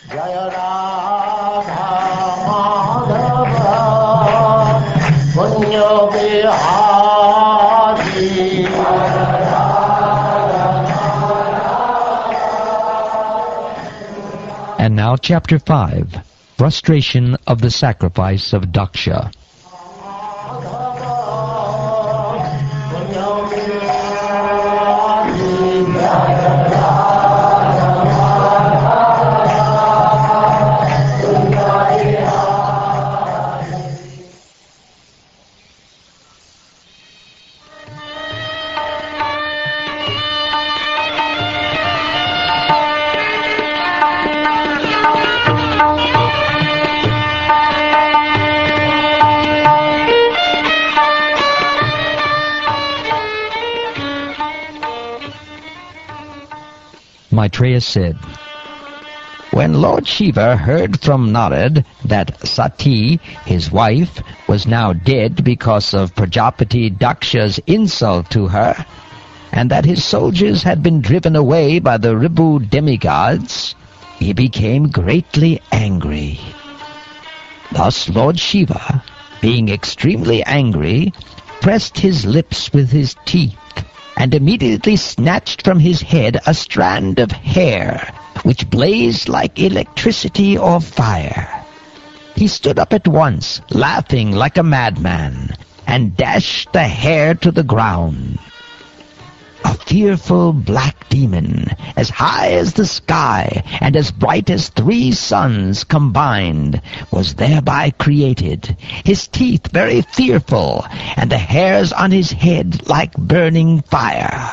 Jaya Radha Madhava Punyo Bihari. And now Chapter 5, Frustration of the Sacrifice of Daksha. Maitreya said, when Lord Shiva heard from Narad that Sati, his wife, was now dead because of Prajapati Daksha's insult to her, and that his soldiers had been driven away by the Ribu demigods, he became greatly angry. Thus Lord Shiva, being extremely angry, pressed his lips with his teeth, and immediately snatched from his head a strand of hair, which blazed like electricity or fire. He stood up at once, laughing like a madman, and dashed the hair to the ground. A fearful black demon, as high as the sky, and as bright as 3 suns combined, was thereby created, his teeth very fearful, and the hairs on his head like burning fire.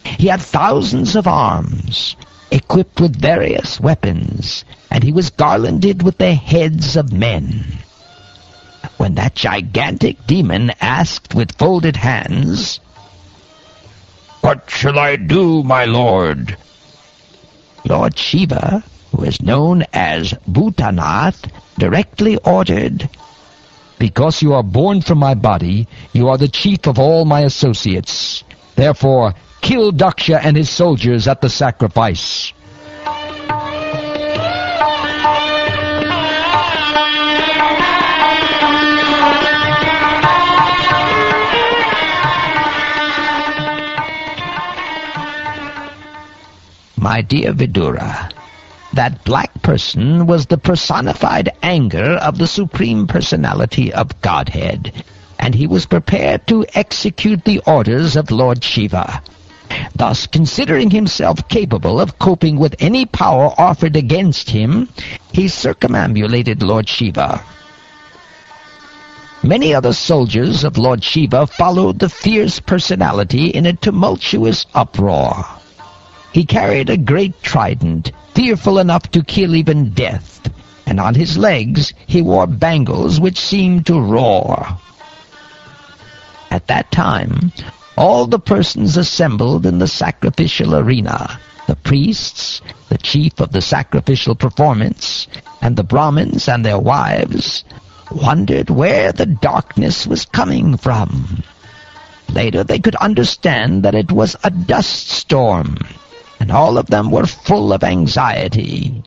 He had thousands of arms, equipped with various weapons, and he was garlanded with the heads of men. When that gigantic demon asked with folded hands, "What shall I do, my lord?" Lord Shiva, who is known as Bhutanath, directly ordered, "Because you are born from my body, you are the chief of all my associates. Therefore, kill Daksha and his soldiers at the sacrifice." My dear Vidura, that black person was the personified anger of the Supreme Personality of Godhead, and he was prepared to execute the orders of Lord Shiva. Thus, considering himself capable of coping with any power offered against him, he circumambulated Lord Shiva. Many other soldiers of Lord Shiva followed the fierce personality in a tumultuous uproar. He carried a great trident, fearful enough to kill even death, and on his legs he wore bangles which seemed to roar. At that time, all the persons assembled in the sacrificial arena, the priests, the chief of the sacrificial performance, and the Brahmins and their wives, wondered where the darkness was coming from. Later they could understand that it was a dust storm, and all of them were full of anxiety.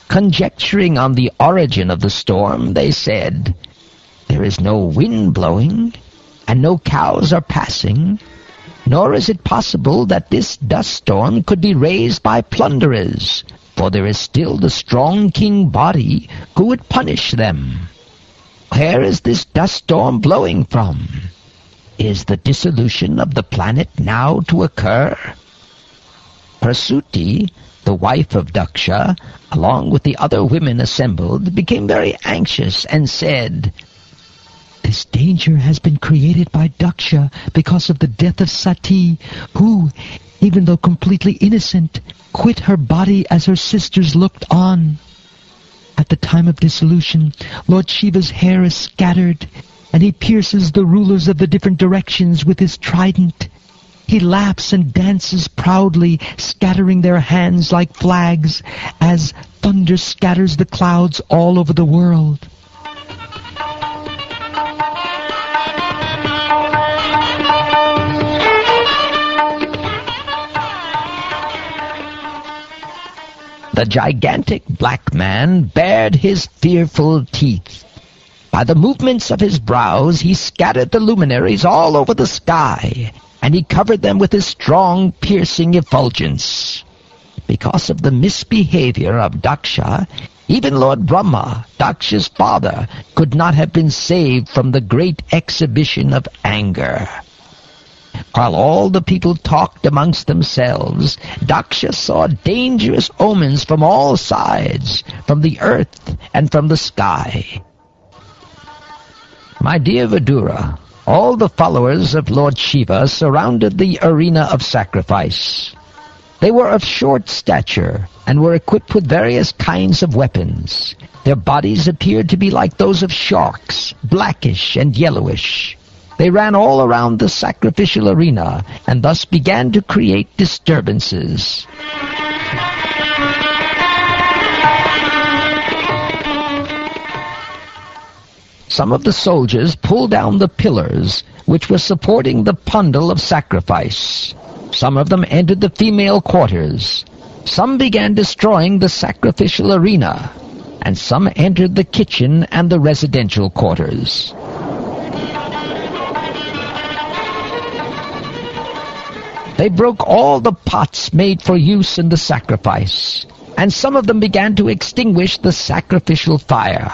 Conjecturing on the origin of the storm, they said, "There is no wind blowing, and no cows are passing, nor is it possible that this dust storm could be raised by plunderers, for there is still the strong king body who would punish them. Where is this dust storm blowing from? Is the dissolution of the planet now to occur?" Prasuti, the wife of Daksha, along with the other women assembled, became very anxious and said, "This danger has been created by Daksha because of the death of Sati, who, even though completely innocent, quit her body as her sisters looked on. At the time of dissolution, Lord Shiva's hair is scattered, and he pierces the rulers of the different directions with his trident. He laughs and dances proudly, scattering their hands like flags, as thunder scatters the clouds all over the world." The gigantic black man bared his fearful teeth. By the movements of his brows he scattered the luminaries all over the sky, and he covered them with his strong, piercing effulgence. Because of the misbehavior of Daksha, even Lord Brahma, Daksha's father, could not have been saved from the great exhibition of anger. While all the people talked amongst themselves, Daksha saw dangerous omens from all sides, from the earth and from the sky. My dear Vidura, all the followers of Lord Shiva surrounded the arena of sacrifice. They were of short stature and were equipped with various kinds of weapons. Their bodies appeared to be like those of sharks, blackish and yellowish. They ran all around the sacrificial arena and thus began to create disturbances. Some of the soldiers pulled down the pillars which were supporting the pandal of sacrifice. Some of them entered the female quarters. Some began destroying the sacrificial arena, and some entered the kitchen and the residential quarters. They broke all the pots made for use in the sacrifice, and some of them began to extinguish the sacrificial fire.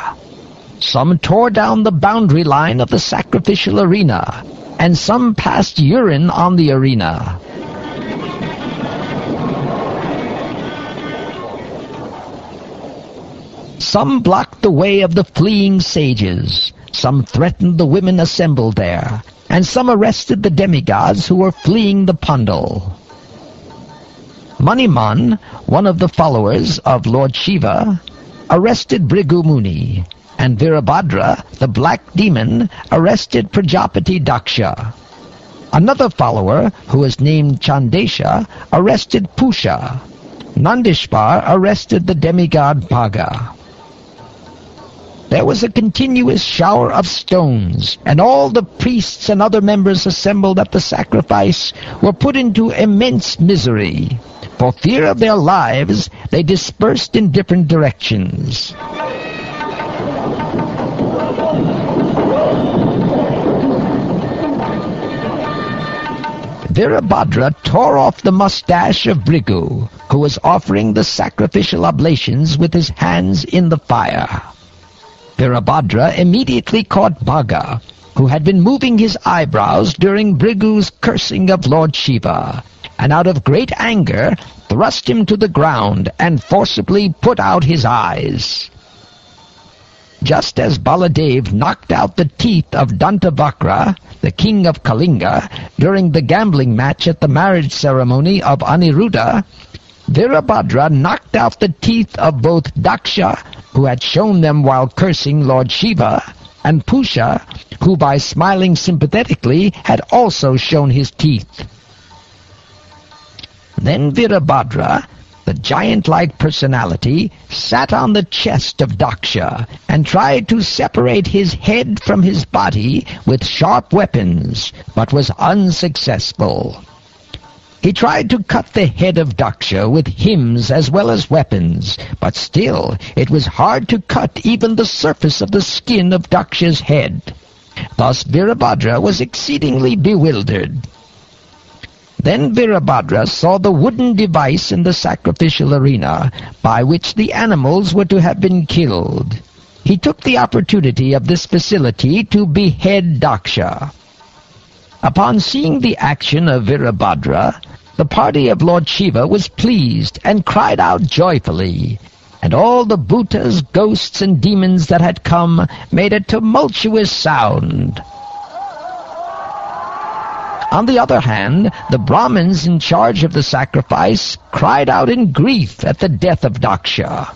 Some tore down the boundary line of the sacrificial arena, and some passed urine on the arena. Some blocked the way of the fleeing sages, some threatened the women assembled there, and some arrested the demigods who were fleeing the pandal. Maniman, one of the followers of Lord Shiva, arrested Bhrigu Muni, and Virabhadra, the black demon, arrested Prajapati Daksha. Another follower, who was named Chandesha, arrested Pusha. Nandishvar arrested the demigod Bhaga. There was a continuous shower of stones, and all the priests and other members assembled at the sacrifice were put into immense misery. For fear of their lives, they dispersed in different directions. Virabhadra tore off the mustache of Bhrigu, who was offering the sacrificial oblations with his hands in the fire. Virabhadra immediately caught Bhaga, who had been moving his eyebrows during Bhrigu's cursing of Lord Shiva, and out of great anger thrust him to the ground and forcibly put out his eyes. Just as Baladev knocked out the teeth of Dantavakra, the king of Kalinga, during the gambling match at the marriage ceremony of Aniruddha, Virabhadra knocked out the teeth of both Daksha, who had shown them while cursing Lord Shiva, and Pusha, who by smiling sympathetically had also shown his teeth. Then Virabhadra, the giant-like personality, sat on the chest of Daksha and tried to separate his head from his body with sharp weapons, but was unsuccessful. He tried to cut the head of Daksha with hymns as well as weapons, but still it was hard to cut even the surface of the skin of Daksha's head. Thus Virabhadra was exceedingly bewildered. Then Virabhadra saw the wooden device in the sacrificial arena by which the animals were to have been killed. He took the opportunity of this facility to behead Daksha. Upon seeing the action of Virabhadra, the party of Lord Shiva was pleased and cried out joyfully, and all the bhutas, ghosts, and demons that had come made a tumultuous sound. On the other hand, the Brahmins in charge of the sacrifice cried out in grief at the death of Daksha.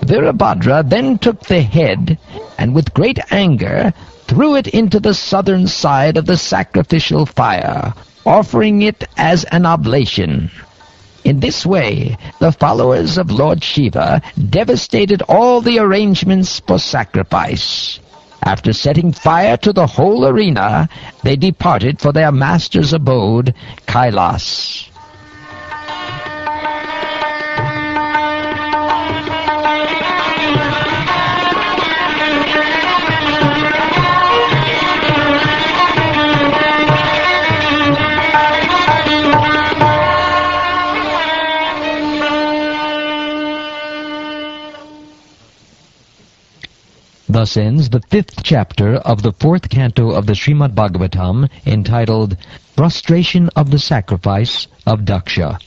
Virabhadra then took the head, and with great anger threw it into the southern side of the sacrificial fire, offering it as an oblation. In this way, the followers of Lord Shiva devastated all the arrangements for sacrifice. After setting fire to the whole arena, they departed for their master's abode, Kailas. Thus ends the 5th chapter of the 4th canto of the Srimad Bhagavatam, entitled Frustration of the Sacrifice of Daksha.